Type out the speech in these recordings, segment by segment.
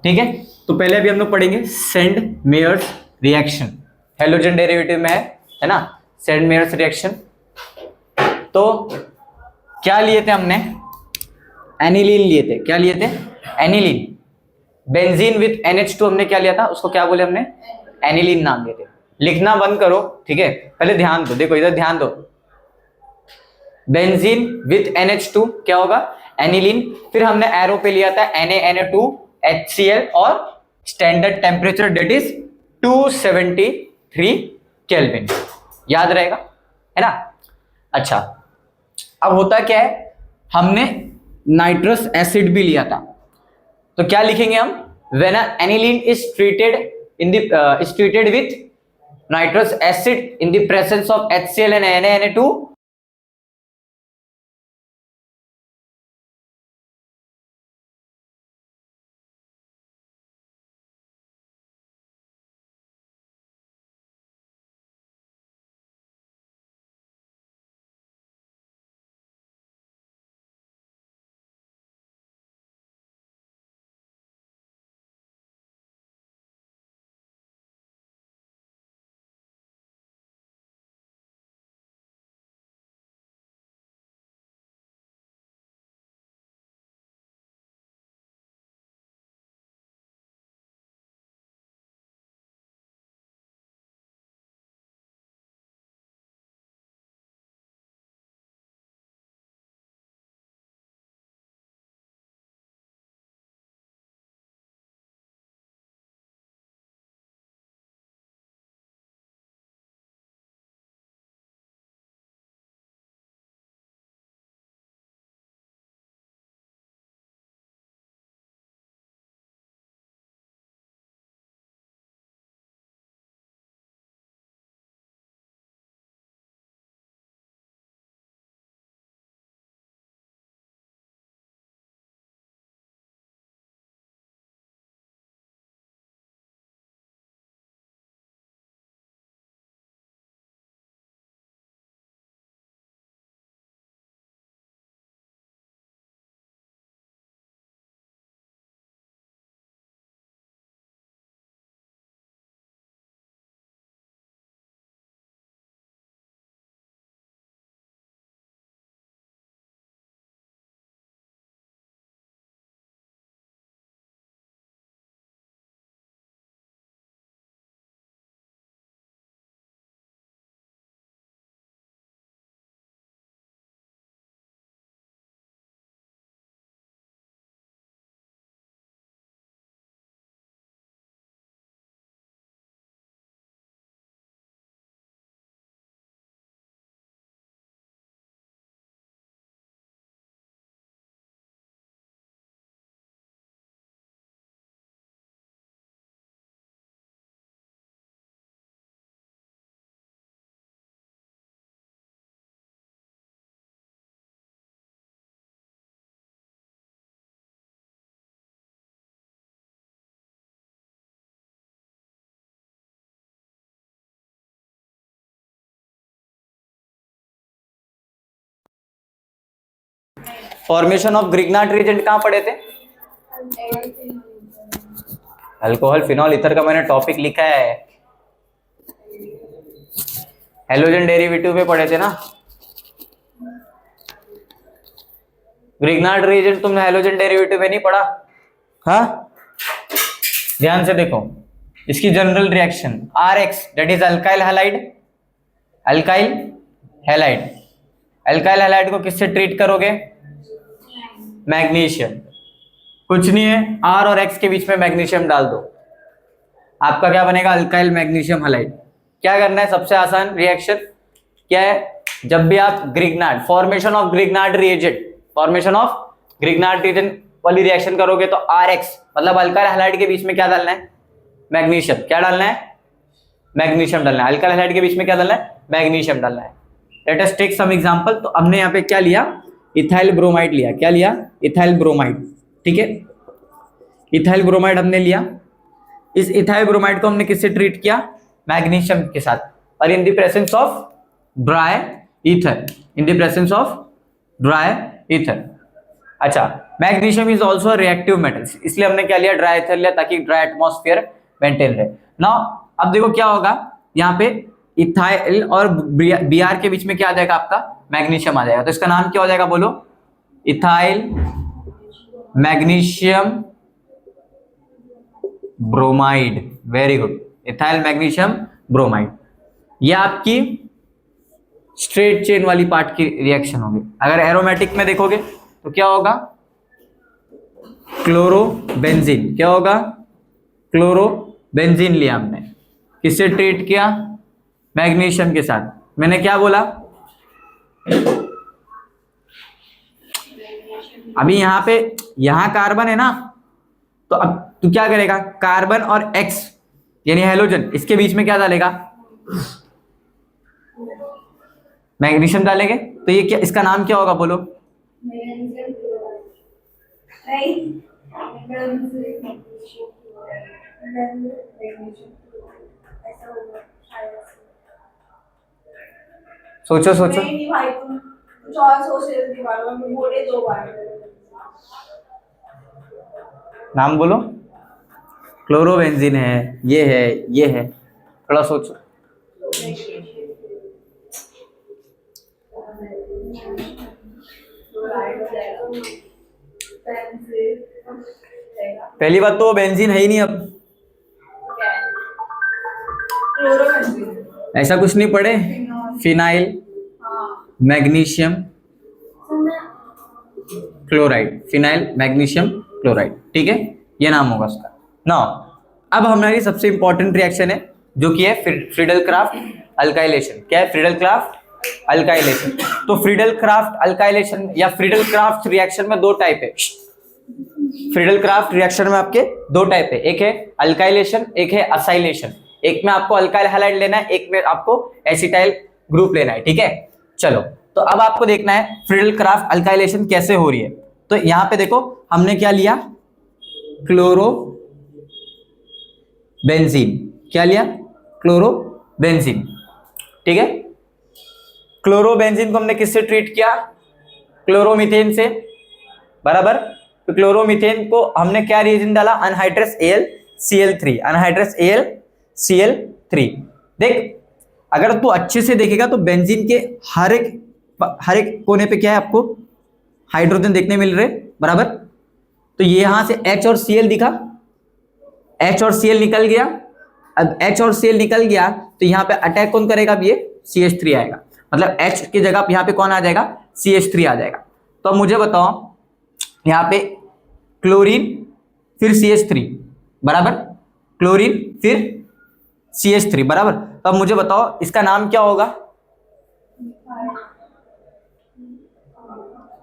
ठीक है, तो पहले अभी हम लोग पढ़ेंगे Sandmeyer's reaction, halogen derivative में है ना, सेंड मेयर्स रिएक्शन। तो क्या लिए थे हमने, एनिलीन लिए थे, क्या लिए थे, एनिलीन। बेंजीन विथ NH2 हमने क्या लिया था, उसको क्या बोले हमने, एनिलीन नाम दिए थे। लिखना बंद करो, ठीक है, पहले ध्यान दो, देखो इधर ध्यान दो। बेंजीन विथ NH2 क्या होगा, एनिलीन। फिर हमने एरो पे लिया था Na Na2 HCl और standard temperature that is 273 kelvin, याद रहेगा, है ना। अच्छा, अब होता क्या है, हमने नाइट्रस एसिड भी लिया था, तो क्या लिखेंगे हम, when aniline is treated with nitrous acid in the presence of HCl and Na Na2, formation of Grignard reagent कहां पढ़े थे, अल्कोहल फिनॉल ईथर का मैंने टॉपिक लिखा है, हेलोजन डेरिवेटिव में पढ़े थे ना। ग्रिग्नार्ड रिएजेंट तुमने हेलोजन डेरिवेटिव में नहीं पढ़ा, हाँ, ध्यान से देखो, इसकी general reaction RX that is alkyl halide, alkyl halide, alkyl halide को किससे ट्रीट करोगे, मैग्नीशियम, कुछ नहीं है, R और X के बीच में मैग्नीशियम डाल दो, आपका क्या बनेगा, अल्काइल मैग्नीशियम हैलाइड। क्या करना है, सबसे आसान रिएक्शन क्या है, जब भी आप Grignard, formation of Grignard reagent, formation of Grignard reagent वाली रिएक्शन करोगे तो RX मतलब अल्काइल हैलाइड के बीच में क्या डालना है, मैग्नीशियम, क्या डालना है, मैग्नीशियम डालना है, अल्काइल हैलाइड के बीच में क्या डालना है, मैग्नीशियम डालना है। Let us take some example, तो हमने यहाँ पे क्या लिया, इथाइल ब्रोमाइड लिया, क्या लिया, इथाइल ब्रोमाइड, ठीक है, इथाइल ब्रोमाइड हमने लिया, इस इथाइल ब्रोमाइड को हमने किससे ट्रीट किया, मैग्नीशियम के साथ, और in the presence of dry ether, in the presence of dry ether. अच्छा, magnesium is also reactive metals, इसलिए हमने क्या लिया, ड्राई एथर लिया ताकि ड्राई एटमॉस्फेयर मेंटेन रहे। नाउ अब देखो क्या होगा, यहाँ पे इथाइल और Br के बीच में क्या आ जाएगा आपका, मैग्नीशियम आ जाएगा। तो इसका नाम क्या हो जाएगा, बोलो, ethyl magnesium bromide. Very good, ethyl magnesium bromide. ये आपकी स्ट्रेट चेन वाली पार्ट की रिएक्शन होगी। अगर एरोमेटिक में देखोगे तो क्या होगा, क्लोरोबेंजीन। क्या होगा, क्लोरोबेंजीन लिया हमने, किससे ट्रीट किया, मैग्नीशियम के साथ। मैंने क्या बोला, अभी यहां पे यहां कार्बन है ना, तो अब तू क्या करेगा, कार्बन और एक्स यानी हेलोजन, इसके बीच में क्या डालेगा, मैग्नीशियम डालेंगे। तो ये क्या, इसका नाम क्या होगा, बोलो, सोचो सोचो, नाम बोलो, क्लोरोबेंजीन है, ये है, ये है, थोड़ा सोचो। पहली बात तो बेंजीन है ही नहीं, अब ऐसा कुछ नहीं पढ़े, phenyl magnesium chloride, phenyl magnesium chloride, ठीक है, ये नाम होगा उसका। नाउ अब हमारी सबसे इंपॉर्टेंट रिएक्शन है जो कि है फ्रीडल क्राफ्ट अल्काइलेशन। क्या है, फ्रीडल क्राफ्ट अल्काइलेशन। तो फ्रीडल क्राफ्ट अल्काइलेशन या फ्रीडल क्राफ्ट रिएक्शन में दो टाइप है। फ्रीडल क्राफ्ट रिएक्शन में आपके दो टाइप है, एक है अल्काइलेशन, एक है असाइलेशन। एक में आपको अल्काइल हैलाइड लेना है, एक में आपको एसिटाइल ग्रुप लेना है, ठीक है। चलो, तो अब आपको देखना है फ्रीडल क्राफ्ट अल्काइलेशन कैसे हो रही है। तो यहां पे देखो हमने क्या लिया, क्लोरोबेंजीन। क्या लिया, क्लोरोबेंजीन, ठीक है। क्लोरोबेंजीन को हमने किससे ट्रीट किया, क्लोरोमीथेन से, बराबर। तो क्लोरोमीथेन को हमने क्या रिएजेंट डाला, अनहाइड्रस AlCl3, अनहाइड्रस AlCl3। देख, अगर तू अच्छे से देखेगा तो बेंजीन के हर एक कोने पे क्या है, आपको हाइड्रोजन देखने मिल रहे, बराबर। तो ये यहां से H और Cl दिखा, H और Cl निकल गया। अब H और Cl निकल गया तो यहाँ पे अटैक कौन करेगा, अब ये CH3 आएगा, मतलब H की जगह यहाँ पे कौन आ जाएगा, CH3 आ जाएगा। तो अब मुझे बताओ, यहाँ पे क्लोरीन फिर CH3, बराबर, क्लोरीन फिर CH3, बराबर। तो अब मुझे बताओ इसका नाम क्या होगा,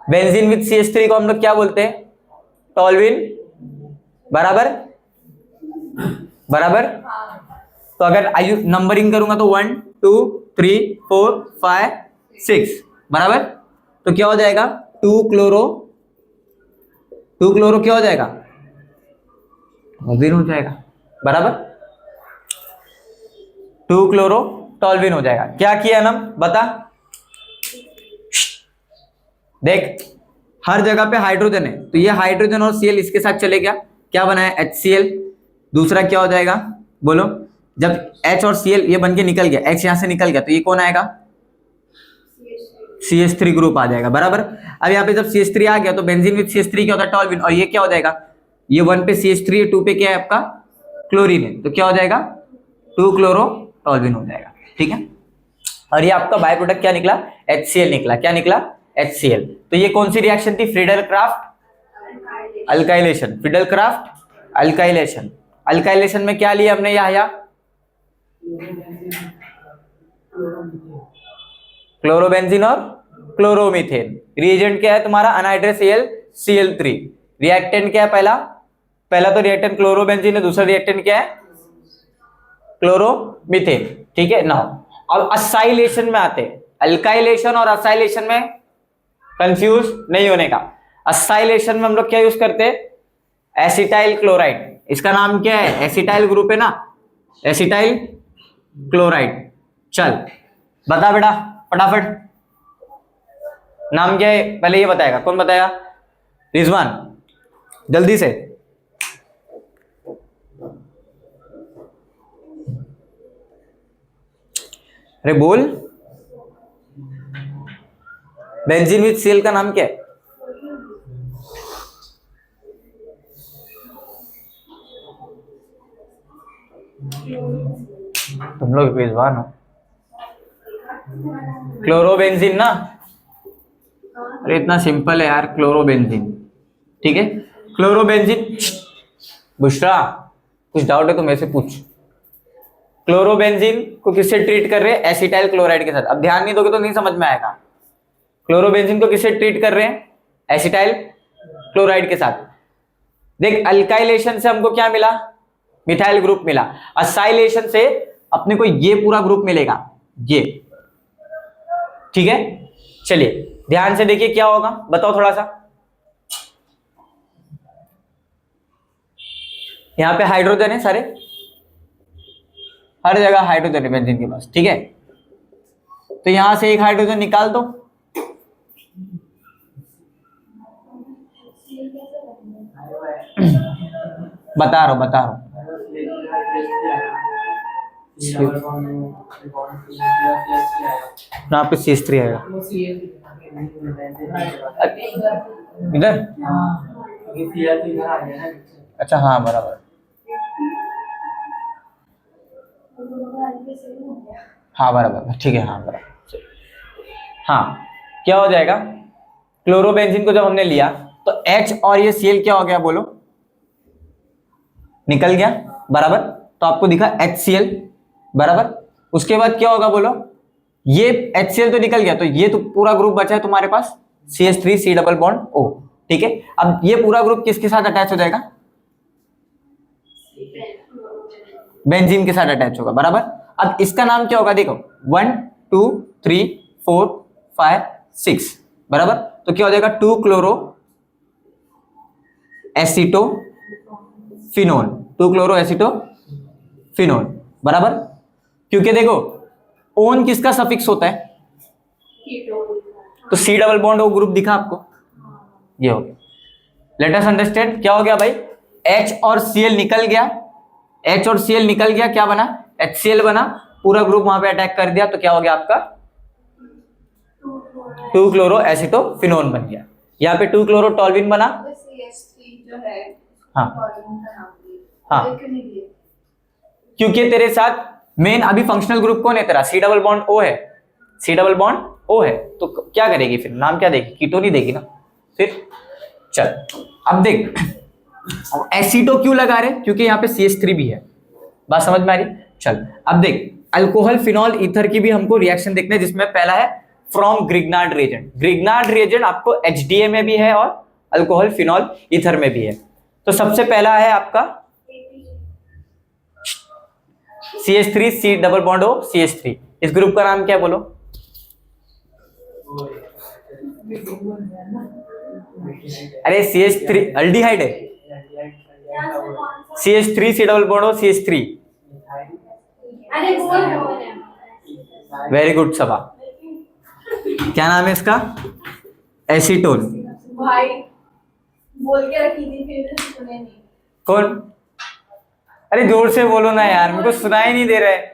बेंजीन विद CH3 को हम लोग क्या बोलते हैं, टॉल्विन, बराबर, बराबर। तो अगर आयु नंबरिंग करूंगा तो 1 2 3 4 5 6, बराबर। तो क्या हो जाएगा, 2 क्लोरो क्या हो जाएगा, टॉल्विन हो जाएगा, बराबर। 2 क्लोरो टॉल्विन हो जाएगा। क्या किया नम, बता, देख हर जगह पे हाइड्रोजन है, तो ये हाइड्रोजन और Cl इसके साथ चले गया, क्या बनाया, HCl। दूसरा क्या हो जाएगा, बोलो, जब H और Cl ये बन के निकल गया, H यहां से निकल गया, तो ये कौन आएगा, CH3 ग्रुप आ जाएगा, बराबर। अब यहाँ पे जब CH3 आ गया तो बेंजीन विद CH3 क्या होता है, टॉल्विन। और ये क्या हो जाएगा, ये 1 पे CH3 है, 2 पे क्या है आपका, क्लोरीन है, तो क्या हो जाएगा, 2 क्लोरो टॉल्विन हो जाएगा, ठीक है। और ये आपका बाय प्रोडक्ट क्या निकला, HCl निकला। क्या निकला, HCl। तो ये कौन सी रिएक्शन थी, Friedel craft alkylation, Friedel craft alkylation. Alkylation में क्या लिया हमने, या क्लोरोबेंजीन और क्लोरोमीथेन। रिएजेंट क्या है तुम्हारा, अनहाइड्रस AlCl3। रिएक्टेंट क्या है, पहला तो रिएक्टेंट क्लोरोबेंजीन है, दूसरा रिएक्टेंट क्या है, क्लोरोमीथेन, ठीक है। नाउ अब असाइलेशन में आते हैं। अल्काइलेशन और असाइलेशन में कंफ्यूज नहीं होने का। असाइलेशन में हम लोग क्या यूज करते हैं, एसिटाइल क्लोराइड। इसका नाम क्या है, एसिटाइल ग्रुप है ना, एसिटाइल क्लोराइड। चल बता बेटा फटाफट, नाम क्या है, पहले ये बताएगा, कौन बताएगा, रिजवान जल्दी से। अरे बोल। बेंजीन विथ Cl का नाम क्या है? तुम लोग रिजवान हो। क्लोरोबेंजीन ना। अरे इतना सिंपल है यार, क्लोरोबेंजीन। ठीक है, क्लोरोबेंजीन। बुशरा कुछ डाउट है तो मेरे से पूछ। क्लोरोबेंजीन को किससे ट्रीट कर रहे हैं? एसिटाइल क्लोराइड के साथ। अब ध्यान नहीं दोगे तो नहीं समझ में आएगा। क्लोरोबेंजीन को किससे ट्रीट कर रहे हैं? एसिटाइल क्लोराइड के साथ। देख, अल्काइलेशन से हमको क्या मिला? मिथाइल ग्रुप मिला। असाइलेशन से अपने को ये पूरा ग्रुप मिलेगा, ये। ठीक है, चलिए ध्यान से देखिए क्या होगा, बताओ थोड़ा सा। यहां पे हाइड्रोजन है सारे, हर जगह हाइड्रोजन है बेंजीन के पास। ठीक है, तो यहां से एक हाइड्रोजन निकाल दो। बता रहा हूं। यहाँ पे CH3 आएगा इधर। अच्छा हाँ बराबर। हाँ बराबर, ठीक है, हाँ बराबर। हाँ, क्या हो जाएगा? क्लोरोबेंजीन को जब हमने लिया तो H और ये Cl क्या हो गया बोलो? निकल गया, बराबर। तो आपको दिखा HCl, बराबर। उसके बाद क्या होगा बोलो? ये HCl तो निकल गया, तो ये तो पूरा ग्रुप बचा है तुम्हारे पास, CH3 डबल बॉन्ड O। ठीक है, अब ये पूरा ग्रुप किसके साथ अटैच हो जाएगा? बेंजीन के साथ अटैच होगा, बराबर। अब इसका नाम क्या होगा? देखो 1 2 3 4 5 6, बराबर। तो क्या हो जाएगा? 2 क्लोरो एसिटो फिनोल, 2 क्लोरो एसिटो फिनोल, बराबर। क्योंकि देखो ओन किसका सफिक्स होता है? तो C double bond O group दिखा आपको, ये हो गया। लेट अस अंडरस्टैंड क्या हो गया भाई? H और Cl निकल गया, H और Cl निकल गया, क्या बना? HCl बना। पूरा ग्रुप वहां पे अटैक कर दिया, तो क्या हो गया आपका? 2 क्लोरो एसिटो फिनोन बन गया। यहाँ पे 2 क्लोरो टॉल्विन बना। हाँ हाँ, क्योंकि तेरे साथ मेन अभी फंक्शनल ग्रुप कौन है तेरा? C डबल बॉन्ड O है, C डबल बॉन्ड O है। तो क्या करेगी फिर? नाम क्या देगी? कीटोन ही देगी ना फिर। चल अब देख, एसिटो क्यों लगा रहे? क्योंकि यहाँ पे CH3 भी है। बात समझ में आ रही? चल अब देख, अल्कोहल फिनॉल ईथर की भी हमको रिएक्शन देखना है, जिसमें पहला है from Grignard reagent. Grignard reagent आपको HDA में भी है और अल्कोहल फिनॉल ईथर में भी है। तो सबसे पहला है आपका CH3 C double bond O CH3। इस ग्रुप का नाम क्या है बोलो? अरे CH3 अल्डिहाइड है। CH3 C double bond O CH3। Very good Saba. क्या नाम है इसका? एसीटोन। भाई बोल के रखी थी, फिर सुने नहीं। कौन? अरे जोर से बोलो ना यार, मेरे को सुनाई नहीं दे रहा है।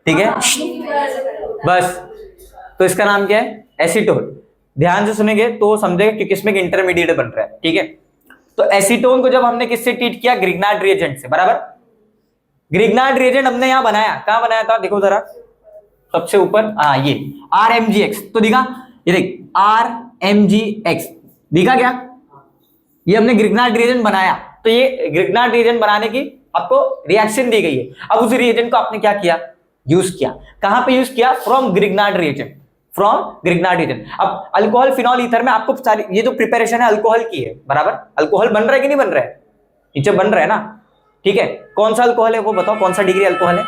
ठीक है बस। तो इसका नाम क्या है? एसीटोन। ध्यान से सुनेंगे तो समझेगा कि किसमें इंटरमीडिएट बन रहा है। ठीक है, तो एसीटोन को जब हमने किससे ट्रीट किया? ग्रिग्नार्ड रिएजेंट से, बराबर। ग्रिग्नार्ड रिएजेंट हमने यहां बनाया, कहां बनाया था? देखो जरा सबसे ऊपर, हाँ ये RMgX। तो दिखा, ये देख RMgX दिखा क्या? ये हमने ग्रिग्नार्ड रिएजेंट बनाया। तो ये ग्रिग्नार्ड रिएजेंट बनाने की आपको रिएक्शन दी गई है। अब उस रिएजेंट को आपने क्या किया? यूज किया। कहां पे यूज किया? From Grignard reagent, from Grignard reagent. अब अल्कोहल फिनॉल ईथर में आपको सारी ये जो प्रिपरेशन है अल्कोहल की है, बराबर। अल्कोहल बन रहा है कि नहीं बन रहा है? नीचे बन रहा है ना। ठीक है, कौन सा अल्कोहल है वो बताओ? कौन सा डिग्री अल्कोहल है?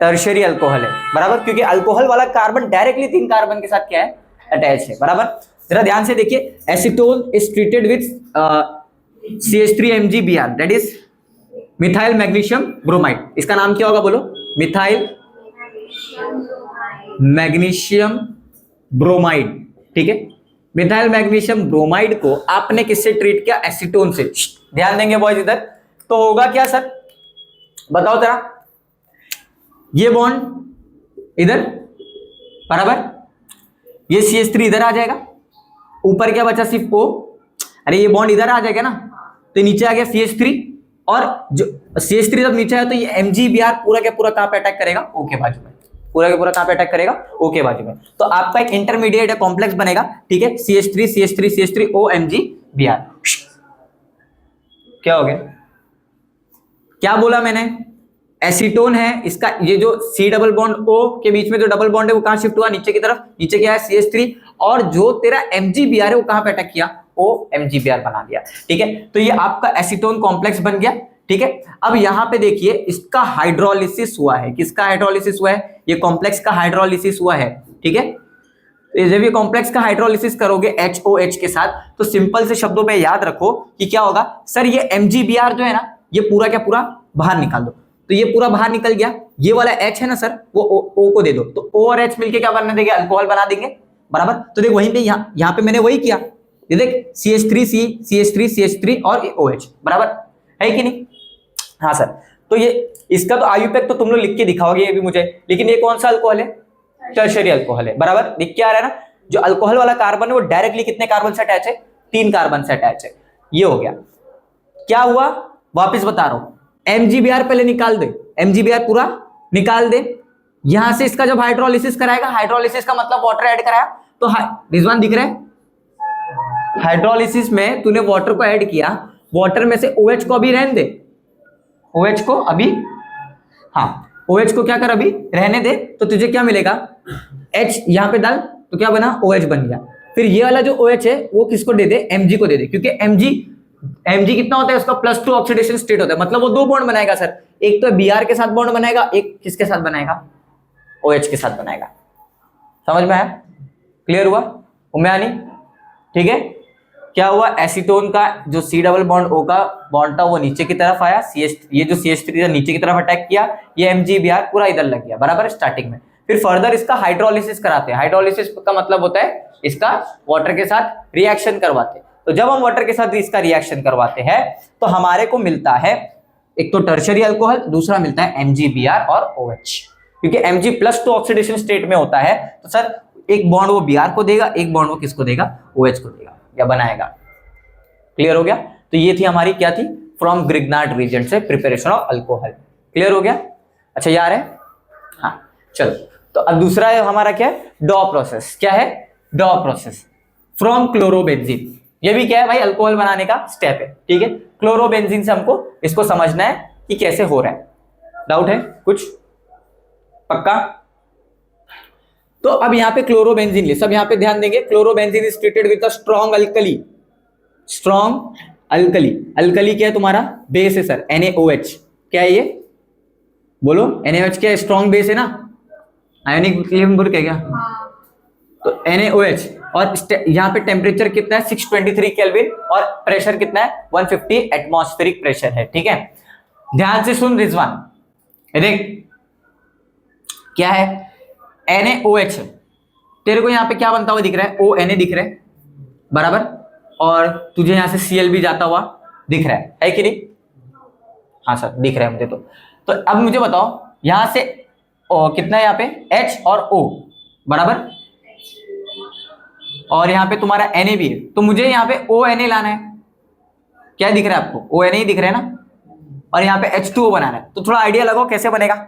टर्शियरी अल्कोहल है, बराबर। क्योंकि अल्कोहल वाला कार्बन डायरेक्टली 3 कार्बन के साथ क्या है? अटैच है, बराबर। जरा ध्यान से देखिए, acetone is treated with CH3MgBr, that is methyl magnesium bromide. इसका नाम क्या होगा बोलो? Methyl magnesium bromide. ठीक है। मिथाइल मैग्नीशियम ब्रोमाइड को आपने किससे ट्रीट किया? एसीटोन से। ध्यान देंगे बॉयज इधर, तो होगा क्या सर बताओ जरा, ये बॉन्ड इधर बराबर, ये CH3 इधर आ जाएगा, ऊपर क्या बचा सिर्फ O, अरे ये बॉन्ड इधर आ जाएगा ना, तो नीचे आ गया CH3, और जो CH3 जब नीचे आया तो ये MgBr पूरा के पूरा कहां पे अटैक करेगा? O के बाजू में, पूरा के पूरा कहां पे अटैक करेगा? O के बाजू में। तो आपका एक इंटरमीडिएट कॉम्प्लेक्स बनेगा, ठीक है, CH3 CH3 CH3 O MgBr। क्या हो गया? क्या बोला मैंने? एसीटोन है इसका, ये जो C डबल बॉन्ड O के बीच में जो डबल बॉन्ड है वो कहां शिफ्ट हुआ? नीचे की तरफ। नीचे क्या है? CH3, और जो तेरा MgBr है वो कहां पे अटैक किया? O MgBr बना दिया, ठीक है। तो ये आपका एसीटोन कॉम्प्लेक्स बन गया, ठीक है। अब यहां पे देखिए इसका हाइड्रोलिसिस हुआ है। किसका हाइड्रोलिसिस हुआ है? ये कॉम्प्लेक्स का हाइड्रोलिसिस हुआ है, ठीक है। तो जब ये कॉम्प्लेक्स का हाइड्रोलिसिस करोगे HOH के साथ, तो सिंपल से शब्दों में याद रखो कि क्या होगा सर, ये MgBr जो है ना, ये पूरा क्या पूरा बाहर निकाल दो, तो ये पूरा बाहर निकल गया। ये वाला H है ना सर, वो O को दे दो, तो O और H मिलके क्या बनने देंगे? अल्कोहल बना देंगे, बराबर। तो देख वहीं पे यहाँ पे मैंने वही किया, ये देख CH3 और OH, बराबर है कि नहीं? हाँ सर। तो ये इसका तो आयुपेक तो तुम लोग लिख के दिखाओगे ये भी मुझे, लेकिन ये कौन सा अल्कोहल है? टर्शियरी अल्कोहल है, बराबर। लिख के आ रहा है ना, जो अल्कोहल वाला कार्बन है वो डायरेक्टली कितने कार्बन से अटैच है? 3 कार्बन से अटैच है। ये हो गया। क्या हुआ वापस बता रहा हूं, MgBr पहले निकाल दे, MgBr पूरा निकाल दे। यहां से इसका जब हाइड्रोलिसिस कराएगा, हाइड्रोलिसिस का मतलब वाटर ऐड कराया, तो रिजवान दिख रहा है, हाइड्रोलिसिस में तूने वाटर को ऐड किया, वाटर में से OH को अभी रहने दे, OH को अभी, हाँ OH को क्या कर अभी रहने दे, तो तुझे क्या मिलेगा? H यहां पे डाल, तो क्या बना? OH बन गया। फिर ये वाला जो OH है वो किसको दे दे? Mg को दे दे, क्योंकि Mg कितना होता है उसका? +2 ऑक्सीडेशन स्टेट होता है, मतलब वो 2 बॉन्ड बनाएगा सर। एक तो Br के साथ बॉन्ड बनाएगा, एक किसके साथ बनाएगा? OH के साथ बनाएगा। समझ में आया? क्लियर हुआ? उम्यानी, ठीक है। क्या हुआ? एसीटोन का जो C डबल बॉन्ड O का बॉन्ड था वो नीचे की तरफ आया, ये जो CH3 था नीचे की तरफ अटैक किया, ये MgBr पूरा इधर लग गया, बराबर स्टार्टिंग में। फिर फर्दर इसका हाइड्रोलिसिस कराते हैं। हाइड्रोलिसिस का मतलब होता है इसका वाटर के साथ रिएक्शन करवाते हैं। तो जब हम वाटर के साथ इसका रिएक्शन करवाते हैं तो हमारे को मिलता है एक तो टर्शियरी अल्कोहल, दूसरा मिलता है MgBr और OH, क्योंकि Mg +2 ऑक्सीडेशन स्टेट में होता है, तो सर एक बॉन्ड वो Br को देगा, एक बॉन्ड वो किसको देगा? OH को देगा या बनाएगा। क्लियर हो गया? तो ये थी हमारी क्या थी? फ्रॉम ग्रिग्नार्ड रीजन से प्रिपरेशन ऑफ अल्कोहल। क्लियर हो गया? अच्छा यार है, हाँ चलो। तो अब दूसरा है हमारा क्या है? डॉ प्रोसेस। क्या है? डॉ प्रोसेस फ्रॉम क्लोरोबेंजीन। ये भी क्या है भाई? अल्कोहल बनाने का स्टेप है, ठीक है। क्लोरोबेंजीन से हमको इसको समझना है कि कैसे हो रहा है। डाउट है कुछ? पक्का? तो अब यहाँ पे क्लोरोबेंजीन ले, सब यहाँ पे ध्यान देंगे। Chlorobenzene is treated with a strong alkali. Strong alkali, alkali क्या है तुम्हारा? बेस है सर, NaOH। क्या है ये? बोलो, NaOH क्या है? स्ट्रॉन्ग बेस है ना, आयोनिक इक्विलिब्रियम ग्रुप है क्या? तो NaOH, और यहाँ पे टेम्परेचर कितना है? 623 केल्विन, और प्रेशर कितना है? 150 एटमॉस्फेरिक प्रेशर है, ठीक है। ध्यान से सुन रिजवान, देख क्या है? NaOH है, तेरे को यहाँ पे क्या बनता हुआ दिख रहा है? ONa दिख रहा है, बराबर, और तुझे यहाँ से Cl भी जाता हुआ दिख रहा है कि नहीं? हाँ सर दिख रहा है मुझे। तो अब मुझे बताओ यहाँ से कितना है यहाँ पे? H और O, बराबर, और यहाँ पे तुम्हारा Na भी है, तो मुझे यहाँ पे ONa लाना है। क्या दिख रहा है आपको? ONa ही दिख रहा है ना, और यहाँ पे H2O बनाना है। तो थोड़ा आइडिया लगाओ कैसे बनेगा?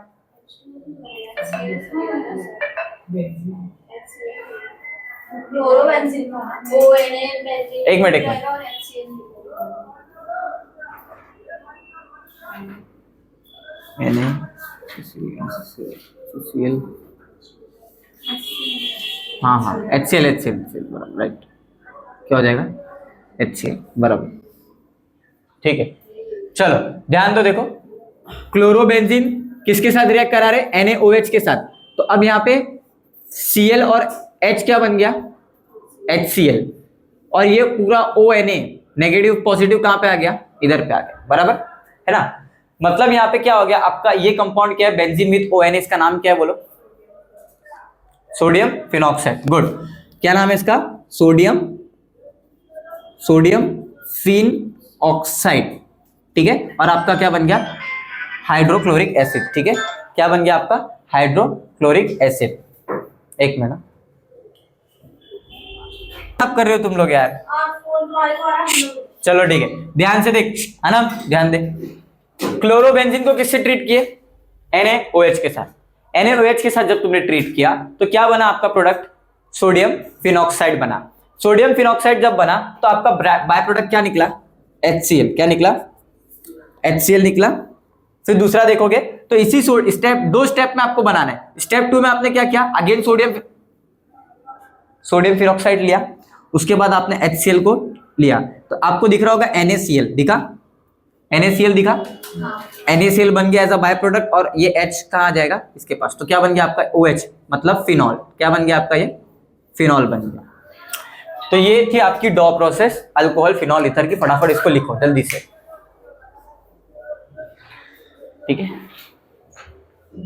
एक मिनट हाँ HCl बराबर, राइट। क्या हो जाएगा? HCl बराबर, ठीक है। चलो ध्यान दो, देखो क्लोरोबेंजीन किसके साथ रिएक्ट करा रहे? NaOH के साथ। तो अब यहाँ पे Cl और H क्या बन गया? HCl, और ये पूरा ONa नेगेटिव पॉजिटिव कहां पे आ गया? इधर पे आ गया, बराबर है ना। मतलब यहाँ पे क्या हो गया आपका? ये कंपाउंड क्या है? Benzene with ONa। इसका नाम क्या है बोलो? Sodium phenoxide. गुड। क्या नाम है इसका? सोडियम सोडियम फिन ऑक्साइड, ठीक है। और आपका क्या बन गया, हाइड्रोक्लोरिक एसिड, ठीक है। क्या बन गया आपका, हाइड्रोक्लोरिक एसिड। एक मिनट, आप कर रहे हो तुम लोग यार, आप फोन तुम्हारे को आ रहा है, हम लोग चलो ठीक है, ध्यान से देख अनम, ध्यान दे। क्लोरोबेंजीन को किससे ट्रीट किए, NaOH के साथ। NaOH के साथ जब तुमने ट्रीट किया तो क्या बना आपका प्रोडक्ट, सोडियम फिनॉक्साइड बना। सोडियम फिनॉक्साइड जब बना तो आपका बाय प्रोडक्ट क्या निकला, HCl। क्या निकला, HCl निकला। फिर दूसरा देखोगे तो इसी स्टेप, 2 स्टेप में आपको बनाना है। स्टेप 2 में आपने क्या किया, अगेन सोडियम फिनॉक्साइड लिया, उसके बाद आपने HCl को लिया, तो आपको दिख रहा होगा NaCl, दिखा, NaCl दिखा, NaCl बन गया एज अ बाय प्रोडक्ट, और ये H कहाँ आ जाएगा इसके पास, तो क्या बन गया आपका OH, मतलब फिनॉल। क्या बन गया आपका, ये फिनॉल बन गया। तो ये थी आपकी डॉ प्रोसेस, अल्कोहल फिनॉल ईथर की। फटाफट इसको लिखो जल्दी से, ठीक है।